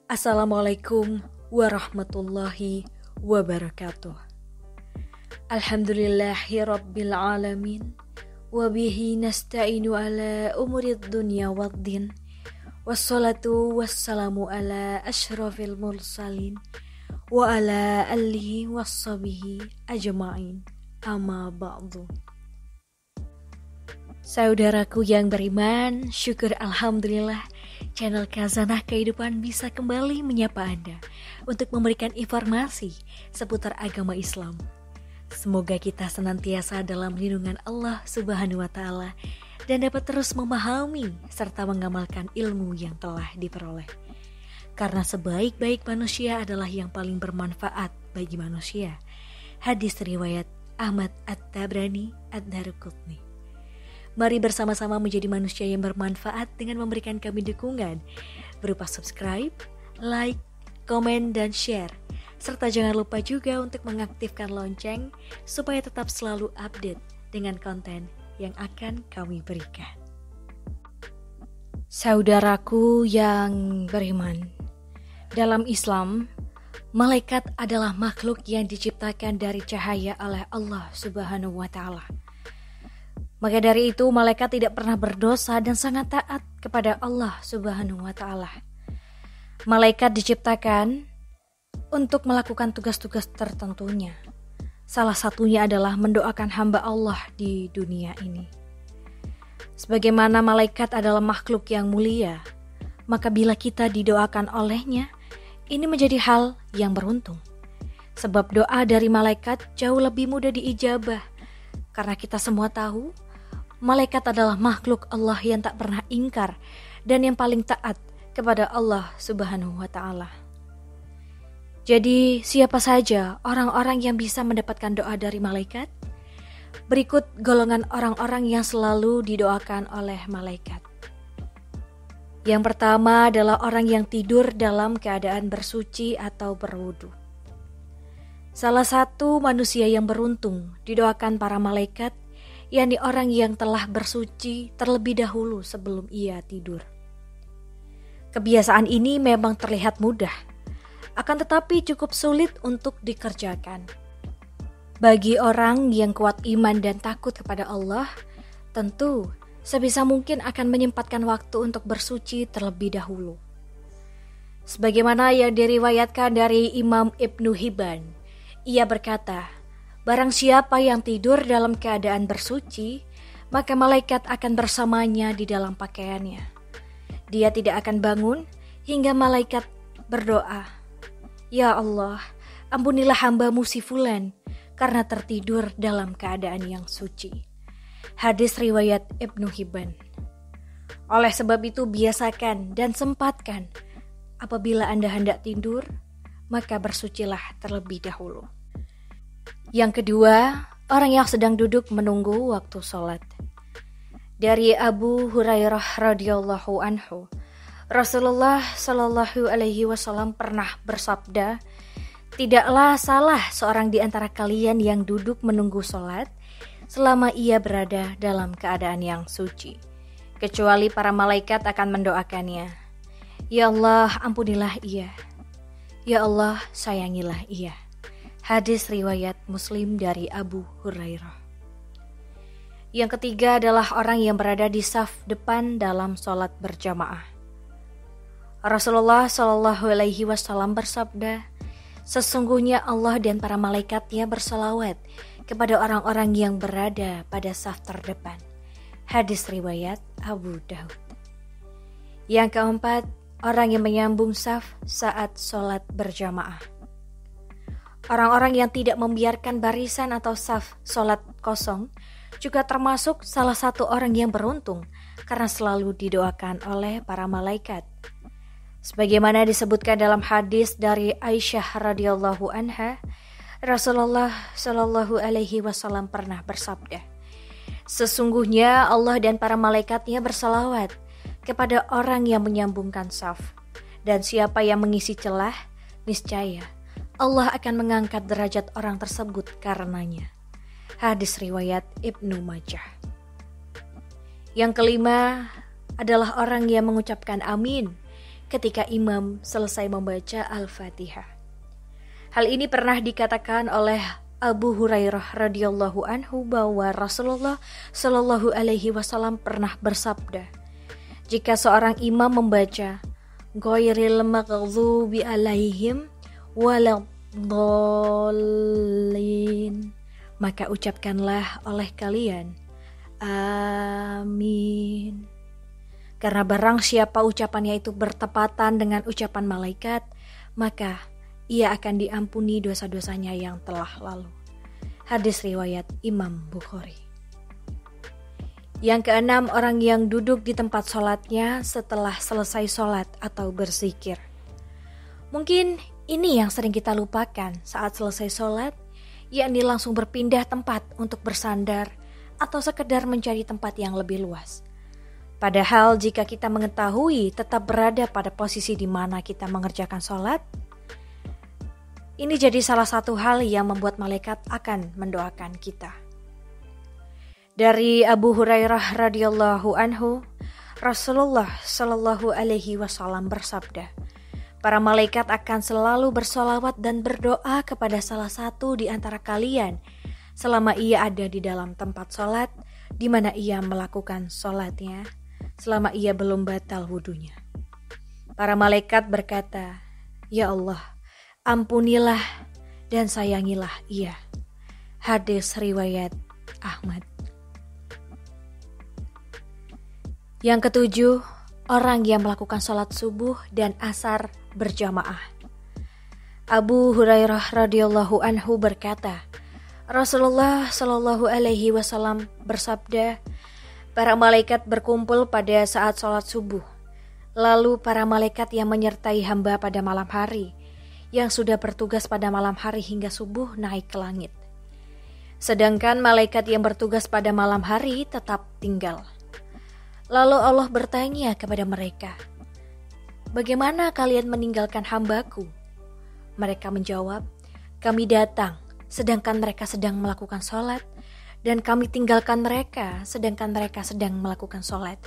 Assalamualaikum warahmatullahi wabarakatuh. Alhamdulillahi rabbil alamin. Wabihi nasta'inu ala umurid dunya waddin. Wassalatu wassalamu ala ashrafil mursalin. Wa ala alihi wassabihi ajma'in. Amma ba'du. Saudaraku yang beriman, syukur alhamdulillah channel Khazanah Kehidupan bisa kembali menyapa Anda untuk memberikan informasi seputar agama Islam. Semoga kita senantiasa dalam lindungan Allah Subhanahu wa Ta'ala dan dapat terus memahami serta mengamalkan ilmu yang telah diperoleh. Karena sebaik-baik manusia adalah yang paling bermanfaat bagi manusia. Hadis riwayat Ahmad At-Tabrani Ad-Daruqutni. Mari bersama-sama menjadi manusia yang bermanfaat dengan memberikan kami dukungan berupa subscribe, like, komen, dan share. Serta jangan lupa juga untuk mengaktifkan lonceng supaya tetap selalu update dengan konten yang akan kami berikan. Saudaraku yang beriman, dalam Islam, malaikat adalah makhluk yang diciptakan dari cahaya oleh Allah Subhanahu wa Ta'ala. Maka dari itu malaikat tidak pernah berdosa dan sangat taat kepada Allah Subhanahu wa Ta'ala. Malaikat diciptakan untuk melakukan tugas-tugas tertentunya. Salah satunya adalah mendoakan hamba Allah di dunia ini. Sebagaimana malaikat adalah makhluk yang mulia, maka bila kita didoakan olehnya, ini menjadi hal yang beruntung. Sebab doa dari malaikat jauh lebih mudah diijabah. Karena kita semua tahu, malaikat adalah makhluk Allah yang tak pernah ingkar dan yang paling taat kepada Allah Subhanahu wa Ta'ala. Jadi, siapa saja orang-orang yang bisa mendapatkan doa dari malaikat? Berikut golongan orang-orang yang selalu didoakan oleh malaikat. Yang pertama adalah orang yang tidur dalam keadaan bersuci atau berwudu. Salah satu manusia yang beruntung didoakan para malaikat, yakni orang yang telah bersuci terlebih dahulu sebelum ia tidur. Kebiasaan ini memang terlihat mudah, akan tetapi cukup sulit untuk dikerjakan. Bagi orang yang kuat iman dan takut kepada Allah, tentu sebisa mungkin akan menyempatkan waktu untuk bersuci terlebih dahulu. Sebagaimana yang diriwayatkan dari Imam Ibnu Hibban, ia berkata, barang siapa yang tidur dalam keadaan bersuci, maka malaikat akan bersamanya di dalam pakaiannya. Dia tidak akan bangun hingga malaikat berdoa, Ya Allah, ampunilah hamba-Mu si fulan karena tertidur dalam keadaan yang suci. Hadis riwayat Ibnu Hibban. Oleh sebab itu biasakan dan sempatkan apabila Anda hendak tidur, maka bersucilah terlebih dahulu. Yang kedua, orang yang sedang duduk menunggu waktu sholat. Dari Abu Hurairah radhiyallahu anhu, Rasulullah Shallallahu alaihi wasallam pernah bersabda, tidaklah salah seorang di antara kalian yang duduk menunggu sholat selama ia berada dalam keadaan yang suci, kecuali para malaikat akan mendoakannya. Ya Allah, ampunilah ia. Ya Allah, sayangilah ia. Hadis riwayat Muslim dari Abu Hurairah. Yang ketiga adalah orang yang berada di saf depan dalam sholat berjamaah. Rasulullah Shallallahu alaihi wasallam bersabda, sesungguhnya Allah dan para malaikatnya berselawat kepada orang-orang yang berada pada saf terdepan. Hadis riwayat Abu Daud. Yang keempat, orang yang menyambung saf saat sholat berjamaah. Orang-orang yang tidak membiarkan barisan atau saf sholat kosong juga termasuk salah satu orang yang beruntung karena selalu didoakan oleh para malaikat. Sebagaimana disebutkan dalam hadis dari Aisyah radhiyallahu anha, Rasulullah Shallallahu alaihi wasallam pernah bersabda, sesungguhnya Allah dan para malaikatnya berselawat kepada orang yang menyambungkan saf, dan siapa yang mengisi celah, niscaya Allah akan mengangkat derajat orang tersebut karenanya. Hadis riwayat Ibnu Majah. Yang kelima adalah orang yang mengucapkan amin ketika imam selesai membaca Al-Fatihah. Hal ini pernah dikatakan oleh Abu Hurairah radhiyallahu anhu bahwa Rasulullah Shallallahu alaihi wasallam pernah bersabda, jika seorang imam membaca ghairil maghdubi alaihim waladdallin, maka ucapkanlah oleh kalian amin. Karena barang siapa ucapannya itu bertepatan dengan ucapan malaikat, maka ia akan diampuni dosa-dosanya yang telah lalu. Hadis riwayat Imam Bukhari. Yang keenam, orang yang duduk di tempat sholatnya setelah selesai sholat atau berzikir. Mungkin ini yang sering kita lupakan saat selesai sholat, yakni langsung berpindah tempat untuk bersandar atau sekedar mencari tempat yang lebih luas. Padahal jika kita mengetahui tetap berada pada posisi di mana kita mengerjakan sholat, ini jadi salah satu hal yang membuat malaikat akan mendoakan kita. Dari Abu Hurairah radhiyallahu anhu, Rasulullah Shallallahu alaihi wasallam bersabda, para malaikat akan selalu bersolawat dan berdoa kepada salah satu di antara kalian selama ia ada di dalam tempat sholat di mana ia melakukan sholatnya, selama ia belum batal wudunya. Para malaikat berkata, ya Allah, ampunilah dan sayangilah ia. Hadis riwayat Ahmad. Yang ketujuh, orang yang melakukan sholat subuh dan asar berjamaah. Abu Hurairah radhiyallahu anhu berkata, Rasulullah Shallallahu alaihi wasallam bersabda, para malaikat berkumpul pada saat sholat subuh. Lalu para malaikat yang menyertai hamba pada malam hari, yang sudah bertugas pada malam hari hingga subuh naik ke langit. Sedangkan malaikat yang bertugas pada malam hari tetap tinggal. Lalu Allah bertanya kepada mereka, bagaimana kalian meninggalkan hambaku? Mereka menjawab, kami datang sedangkan mereka sedang melakukan sholat, dan kami tinggalkan mereka sedangkan mereka sedang melakukan sholat.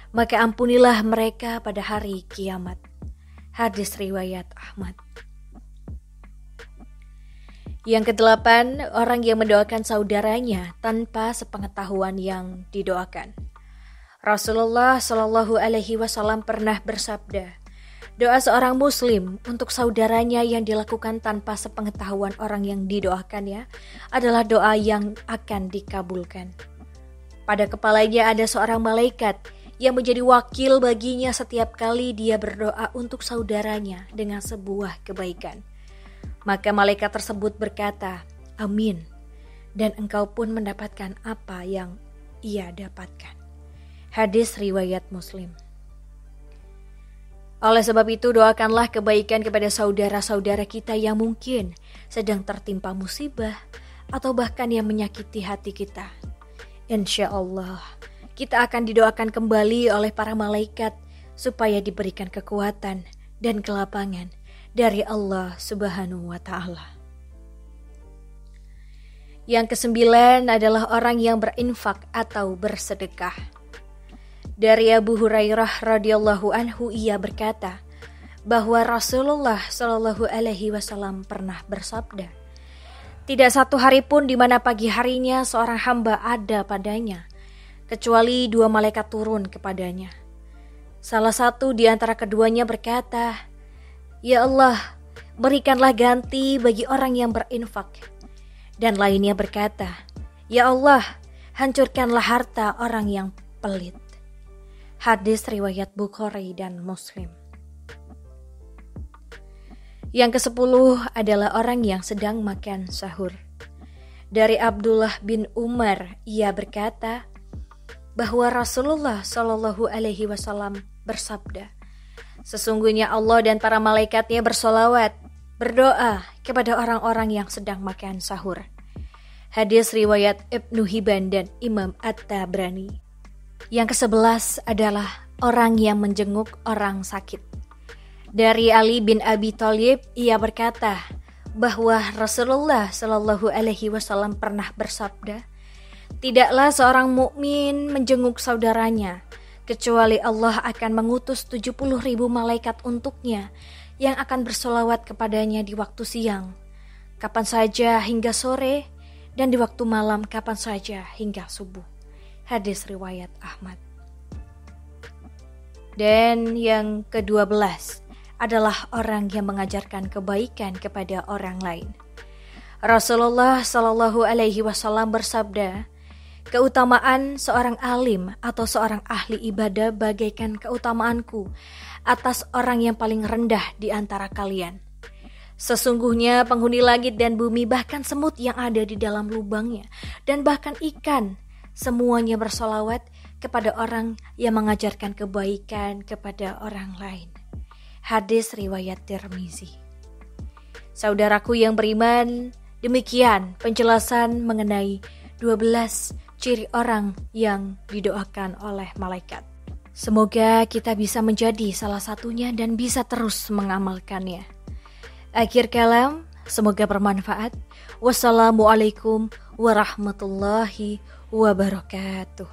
Maka ampunilah mereka pada hari kiamat. Hadis riwayat Ahmad. Yang kedelapan, orang yang mendoakan saudaranya tanpa sepengetahuan yang didoakan. Rasulullah Shallallahu alaihi wasallam pernah bersabda, doa seorang muslim untuk saudaranya yang dilakukan tanpa sepengetahuan orang yang didoakannya adalah doa yang akan dikabulkan. Pada kepalanya ada seorang malaikat yang menjadi wakil baginya setiap kali dia berdoa untuk saudaranya dengan sebuah kebaikan. Maka malaikat tersebut berkata, amin, dan engkau pun mendapatkan apa yang ia dapatkan. Hadis riwayat Muslim. Oleh sebab itu, doakanlah kebaikan kepada saudara-saudara kita yang mungkin sedang tertimpa musibah atau bahkan yang menyakiti hati kita. Insya Allah, kita akan didoakan kembali oleh para malaikat supaya diberikan kekuatan dan kelapangan dari Allah Subhanahu wa Ta'ala. Yang kesembilan adalah orang yang berinfak atau bersedekah. Dari Abu Hurairah radhiyallahu anhu, ia berkata bahwa Rasulullah Shallallahu alaihi wasallam pernah bersabda, tidak satu hari pun di mana pagi harinya seorang hamba ada padanya, kecuali dua malaikat turun kepadanya. Salah satu di antara keduanya berkata, ya Allah, berikanlah ganti bagi orang yang berinfak. Dan lainnya berkata, ya Allah, hancurkanlah harta orang yang pelit. Hadis riwayat Bukhari dan Muslim. Yang ke-10 adalah orang yang sedang makan sahur. Dari Abdullah bin Umar, ia berkata bahwa Rasulullah Shallallahu alaihi wasallam bersabda, sesungguhnya Allah dan para malaikatnya bersolawat, berdoa kepada orang-orang yang sedang makan sahur. Hadis riwayat Ibnu Hibban dan Imam At-Tabrani. Yang ke-11 adalah orang yang menjenguk orang sakit. Dari Ali bin Abi Thalib, ia berkata bahwa Rasulullah Shallallahu alaihi wasallam pernah bersabda, tidaklah seorang mukmin menjenguk saudaranya kecuali Allah akan mengutus 70.000 malaikat untuknya yang akan bersolawat kepadanya di waktu siang, kapan saja hingga sore, dan di waktu malam kapan saja hingga subuh. Hadis riwayat Ahmad. Dan yang ke-12 adalah orang yang mengajarkan kebaikan kepada orang lain. Rasulullah Shallallahu Alaihi Wasallam bersabda, keutamaan seorang alim atau seorang ahli ibadah bagaikan keutamaanku atas orang yang paling rendah di antara kalian. Sesungguhnya penghuni langit dan bumi, bahkan semut yang ada di dalam lubangnya, dan bahkan ikan, semuanya bersolawat kepada orang yang mengajarkan kebaikan kepada orang lain. Hadis riwayat Tirmizi. Saudaraku yang beriman, demikian penjelasan mengenai 12 ciri orang yang didoakan oleh malaikat. Semoga kita bisa menjadi salah satunya dan bisa terus mengamalkannya. Akhir kalam, semoga bermanfaat. Wassalamualaikum warahmatullahi wabarakatuh.